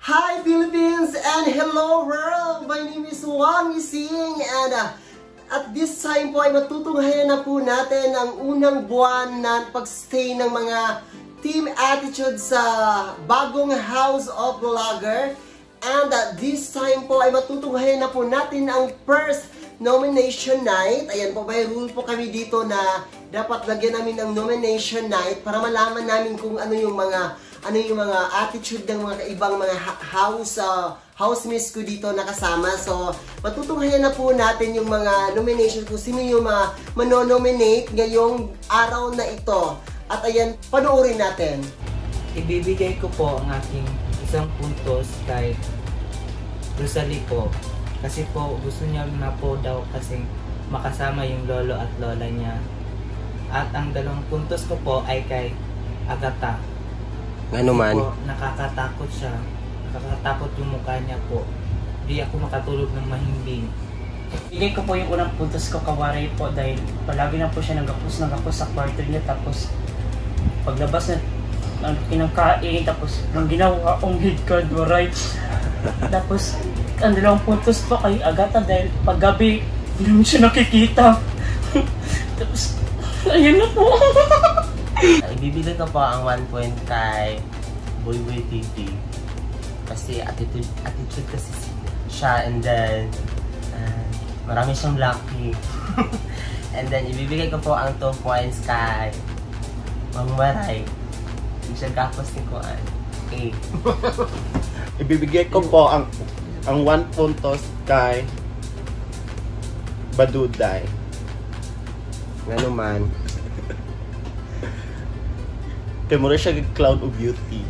Hi Philippines and hello world! My name is Wang Ising and at this time po ay matutunghayan na po natin ang unang buwan na pagstay ng mga Team Attitude sa bagong House of Vlogger. And this time po ay matutunghayan na po natin ang first nomination night. Ayan po, may rule po kami dito na dapat lagyan namin ng nomination night para malaman namin kung ano yung mga attitude ng mga ibang mga housemates ko dito nakasama. So, matutunghayan na po natin yung mga nomination kung sino yung manonominate ngayong araw na ito. At ayan, panoorin natin. Ibibigay ko po ang aking isang puntos kay Rosalie po. Kasi po gusto niya na po daw kasi makasama yung lolo at lola niya. At ang 2 puntos ko po ay kay Agatha. Ano man? Po, nakakatakot siya. Nakakatakot yung mukha niya po. Di ako makatulog ng mahimbing. Bigay ko po yung unang puntos ko kawaray po dahil palagi na po siya nagapos sa kwarto niya, tapos paglabas na kinakain, tapos nang ginawa ang head card waray. Tapos ang 2 puntos po kay Agatha dahil paggabi hindi naman siya nakikita. Tapos ayun na po. Ibibigay ko po ang 1 point kay Boyboy TV kasi attitude kasi siya, and then marami siyang lucky. And then ibibigay ko po ang 2 points kay Mang Maray. Hindi siya kapos ni Kuan. Okay. Ibibigay ko po ang 1 puntos kay Baduday. Ano man? Kaya mura siya cloud of beauty.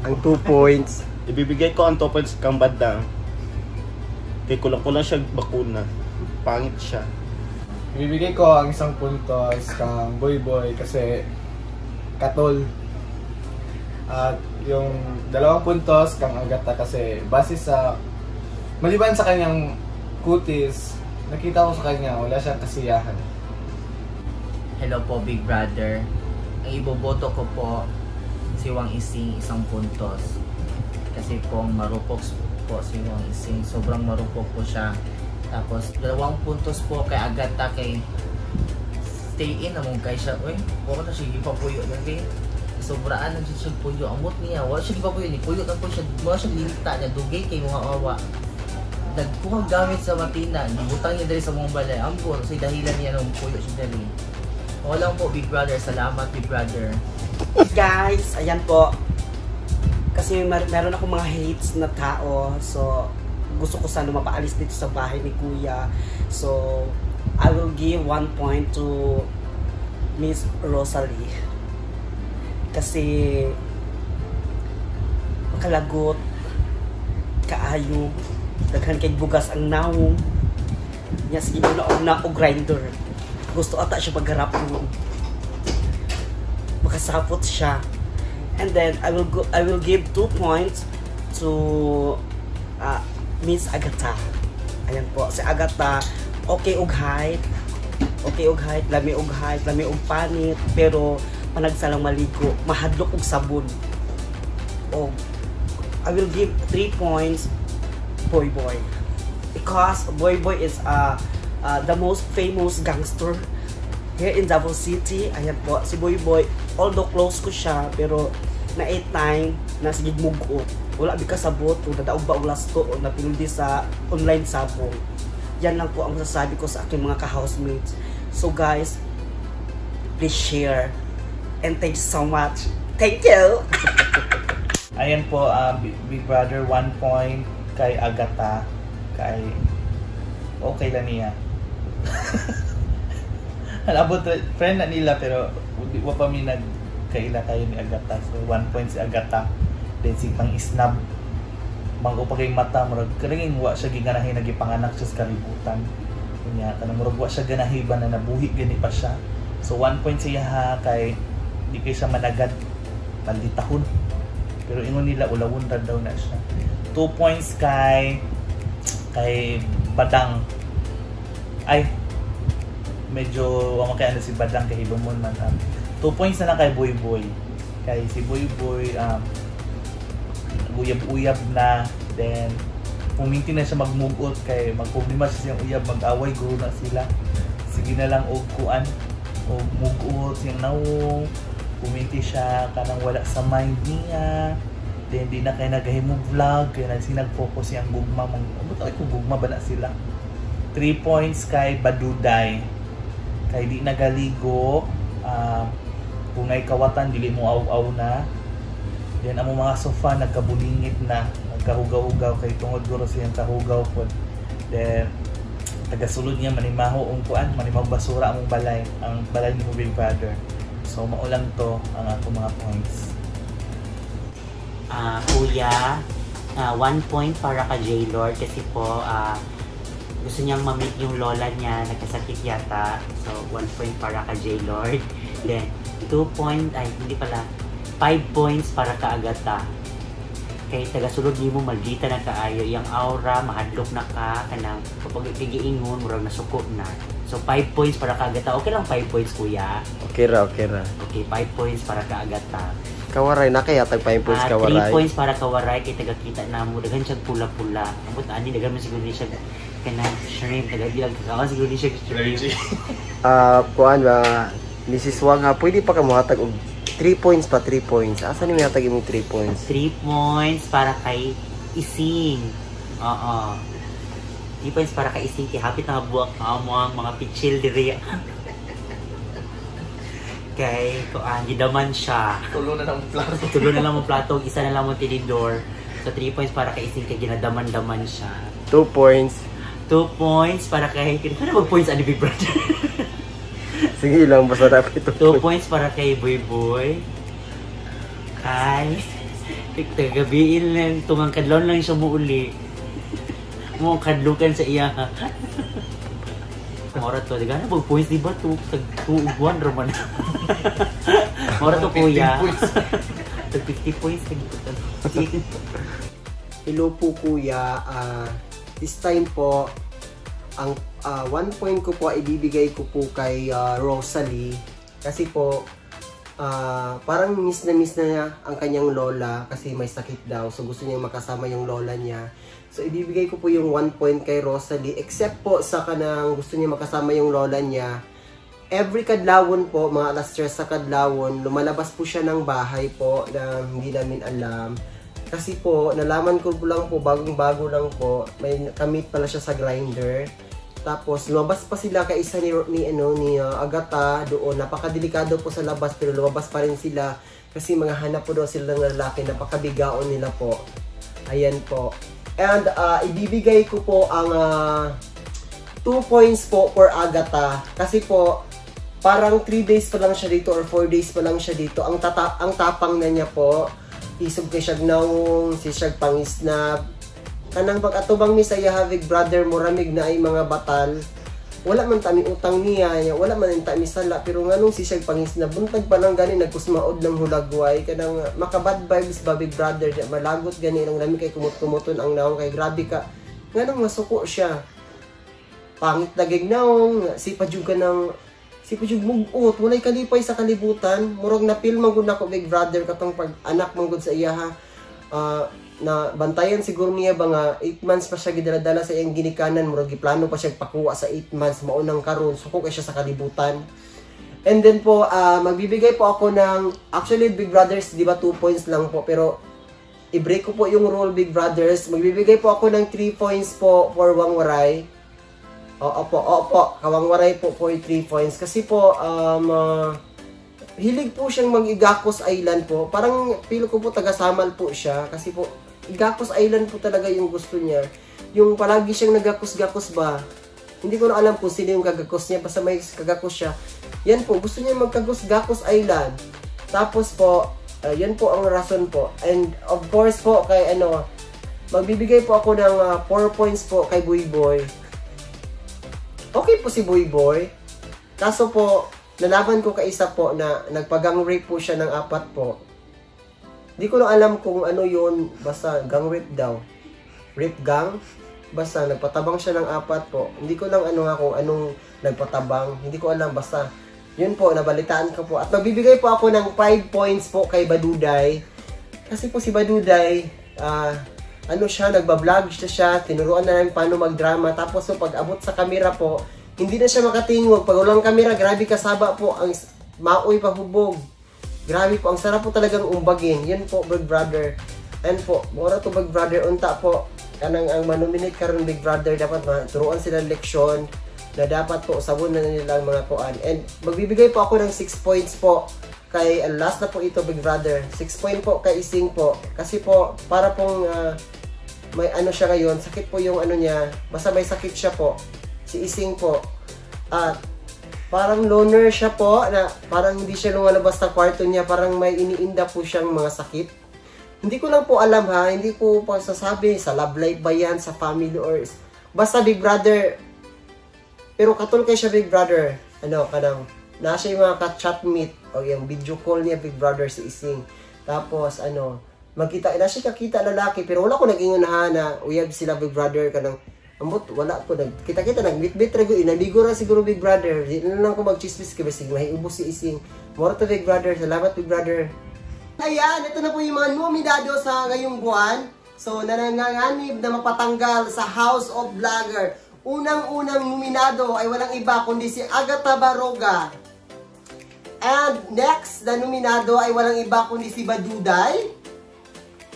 Ang 2 points. Ibibigay ko ang 2 points kang Badang. Kaya kulang-kulang siya bakuna. Pangit siya. Ibibigay ko ang 1 puntos kang Boyboy kasi katol. At yung 2 puntos kang Agatha kasi base sa maliban sa kanyang kutis, nakita ko sa kanya wala siyang kasiyahan. Hello po, Big Brother. Ang iboboto ko po si Wang Ising 1 puntos. Kasi po marupok po si Wang Ising. Sobrang marupok po siya. Tapos 2 puntos po kay Agatha kay stay in namang kay siya. Uy, huwag na siya ipapuyo lang kay. Sobraan lang siya puyo. Ang mut niya, wala siya ipapuyo ni. Puyo lang po siya. Wala siya lilikta niya. Dugay kay mga awa. Nagkuhang gamit sa matina. Butang niya dali sa mga balay. Ambon. So dahilan niya nung puyo siya dali. Wala po, Big Brother. Salamat, Big Brother. Guys, ayan po. Kasi meron akong mga hates na tao. So, gusto ko sana mapaalis dito sa bahay ni Kuya. So, I will give 1 point to Miss Rosalie. Kasi makalagot, kaayo, daghan kay bugas ang naong. Niya sige na og grinder. Gusto ata siya magharap mo. Makasapot siya. And then I will give 2 points to Miss Agatha. Ayan po, si Agatha okay og height, lami og height, lami og panit, pero panagsalang maligo, mahadlok og sabon. Oh, I will give 3 points Boyboy. Because Boyboy is the most famous gangster here in Davao City. Ayan po, si Boyboy, although close ko siya, pero na 8 time, na sigig mugo. Wala di kasabot, kung dadaog ba ulas to, o napildi sa online sabong. Yan lang po ang masasabi ko sa aking mga ka-housemates. So guys, please share. And thank you so much. Thank you! Ayan po, Big Brother, 1 point kay Agatha. Kay okay lang niya. Alabot, friend na nila pero wa pa mi nagkaila kayo ni Agatha. So 1 point si Agatha. Then si pang isnab mangko pa kay mata murag karing wa siya giganahin nagipanganak siya sa kalibutan. Kunya tanang murag wa siya ganahiban na nabuhi gani pa siya. So 1 point siya ha kay di kay siya managad palditahon. Pero ingon nila ulawon ra daw na siya. 2 points kay Badang. Ay medyo makaya na si Badang kay Hilumon man. 2 points na lang kay Boyboy. Kay si Boyboy nag-uyab-uyab na. Then, puminti na siya magmugot kay magproblema siya siyang uyab, mag-away guro na sila. Sige na lang og kuan o mugot siyang nawong. Puminti siya kanang wala sa mind niya. Then di na kay nagahimong vlog kaya nag-focus siyang gugma kung gugma ba na sila. 3 points kay Baduday. Kay di nagaligo, kung ngay kawatan dili mo aw-aw na. Then ang mga sofa nagkabulingit na, nagkahugaw-hugaw kay tungod guro siyang kahugaw po. Then tagasulod niya manimaho ang kuan, manimaho basura among balay, ang balay ni Big Brother. So maulang to ang ako mga points. Kuya, 1 point para ka J-Lord kasi po gusto niyang ma-meet yung lola niya, nagkasakit yata. So 1 point para ka J-Lord. Then 2 point, hindi pala, 5 points para ka Agata. Kay tagasulod ni mo maldita na kaayo, yung aura mahadlok na ka kanang kapag igiingon murag nasuko na. So 5 points para ka Agata. Okay lang 5 points kuya. Okay ra. Okay, 5 points para ka Agata. Kawaray na kaya tag 5 points kawaray. 3 points para kawaray kay tagakita na mo daghan siya pula-pula. Ambot ani daghan man siguro ni siya kanang shrimp, tagadilag kawan siguro ni siya shrimp. Kuan ba Mrs. Wang pwede pa ka mohatag og 3 points pa, 3 points. Asa ni hatag imong 3 points? 3 points para kay Ising. 3 points para kay Ising. Kay hapit na buwak mo ang mga pichil diri. Kay gidaman siya. Tulo na lang plato. Tulo na lang mo plato, isa na lang mo tinidor. So 3 points para kay Ising kay ginadaman-daman siya. 2 points. 2 points para kay ano ba points ani Big Brother? Sige lang, basta dapat ito. 2 points para kay Boy Boy. Ay, tagabiin lang, tumang kadlon lang siya muuli. Mo kadlukan sa iya. Mora to, diga na bag points di ba to? Tag-2-1 raman. Mora to kuya. Tag 50 points tag. Hello po kuya. This time po ang 1 point ko po ibibigay ko po kay Rosalie kasi po parang miss na niya ang kanyang lola kasi may sakit daw, so gusto niya makasama yung lola niya. So ibibigay ko po yung 1 point kay Rosalie, except po sa kanang gusto niya makasama yung lola niya. Every kadlawon po, mga alas 3 sa kadlawon, lumalabas po siya ng bahay po na hindi namin alam. Kasi po, nalaman ko lang po, bagong-bago lang po, may kamit pala siya sa Grindr. Tapos lumabas pa sila kay isa ni Agata doon. Napakadelikado po sa labas pero lumabas pa rin sila kasi mga hanap po daw sila ng lalaki. Napakabigaon nila po. Ayan po. And ibibigay ko po ang 2 points po for Agata kasi po parang 3 days pa lang siya dito or 4 days pa lang siya dito. Ang tapang na niya po. Isog kay siya gnawong, si siya pangisnab. Kanang pag-atubang mi sa iya Big Brother mo ramig na ay mga batal. Wala man tami utang niya, wala man tami sala, pero nganong si siya pangisnab buntag pa lang gani nagkusmaod ng hulagway kanang makabad vibes ba Big Brother, malagot gani lang nami kay kumot-kumuton ang naong kay grabe ka. Nganong masuko siya. Pangit dagig naong si pajug mugot, walay kalipay sa kalibutan. Murag na feel man gud nako Big Brother katong pag anak man gud sa iya ha. Na bantayan siguro niya ba nga 8 months pa siya gidala-dala sa iyang ginikanan, murag giplano pa siya pakuha sa 8 months maunang karon, suko kay siya sa kalibutan. And then po magbibigay po ako ng actually Big Brothers, di ba 2 points lang po, pero i-break ko po yung rule Big Brothers. Magbibigay po ako ng 3 points po for Wangwaray. Opo, Kawangwaray po for 3 points kasi po hilig po siyang mag-Igakos Island po. Parang feel ko po taga-Samal po siya kasi po Igakos Island po talaga yung gusto niya. Yung palagi siyang nagakos-gakos ba. Hindi ko na alam kung sino yung kagakos niya. Basta may kagakos siya. Yan po. Gusto niya magkagos-gakos Island. Tapos po, yan po ang rason po. And of course po, kay magbibigay po ako ng 4 points po kay Boy Boy. Okay po si Boy Boy. Kaso po, nalaman ko kaisa po na nagpa-gang rape po siya ng 4 po. Di ko na alam kung ano yun, basta gang rape daw. Rape gang? Basta nagpatabang siya ng 4 po. Hindi ko lang kung anong nagpatabang. Hindi ko alam, basta yun po, nabalitaan ko po. At magbibigay po ako ng 5 points po kay Baduday. Kasi po si Baduday, ano siya, nagbablog siya, tinuruan na namin paano magdrama. Tapos so, pag abot sa camera po, hindi na siya makatingog. Pag walang camera, grabe kasaba po, ang maoy pahubog. Grabe po, ang sarap po talagang umbagin. Yun po, Big Brother. And po, mura to Big Brother, unta po, kanang ang manominate karon Big Brother, dapat turuan sila leksyon na dapat po, sabon na nilang mga kuan. And magbibigay po ako ng 6 points po. Kay last na po ito, Big Brother. 6 point po kay Ising po. Kasi po, para pong may ano siya ngayon, sakit po yung ano niya, basta may sakit siya po, si Ising po. At parang loner siya po, na parang hindi siya lumalabas sa kwarto niya, parang may iniinda po siyang mga sakit. Hindi ko lang po alam ha, hindi ko po sasabi sa love life ba yan, sa family or basta Big Brother. Pero katol kay siya Big Brother, ano, kanang nasa yung mga ka-chat meet o yung video call niya Big Brother si Ising. Tapos ano, magkita, nasa kakita lalaki, pero wala ko nag-ingunahan na uyab sila Big Brother kanang ambot, wala ko kita-kita nag-meet-meet rago, inaligo ra siguro Big Brother. Di na lang ko mag-chismis kay basig mahiubos si Ising. Mora to Big Brother, salamat Big Brother. Ayan, ito na po yung mga nominado sa ngayong buwan. So, nananganganib na mapatanggal sa House of Vlogger. Unang-unang nominado ay walang iba kundi si Agatha Baroga. And next na nominado ay walang iba kundi si Baduday.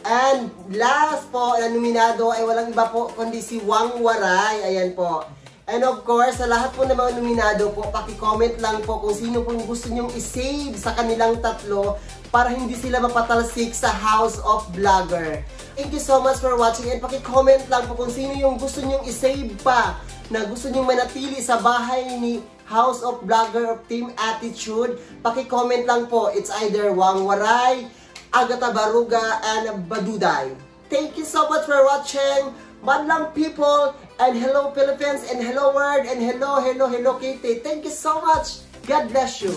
And last po na nominado ay walang iba po kundi si Wang Waray. Ayan po. And of course, sa lahat po ng mga nominado po, paki-comment lang po kung sino po gusto nyong i-save sa kanilang tatlo para hindi sila mapatalsik sa House of Vlogger. Thank you so much for watching and paki-comment lang po kung sino yung gusto nyong i-save pa na gusto nyong manatili sa bahay ni House of Vlogger of Team Attitude. Paki-comment lang po. It's either Wang Waray, Agatha Baroga, and Baduday. Thank you so much for watching. Madlang people, and hello Philippines, and hello world, and hello Kitty. Thank you so much. God bless you.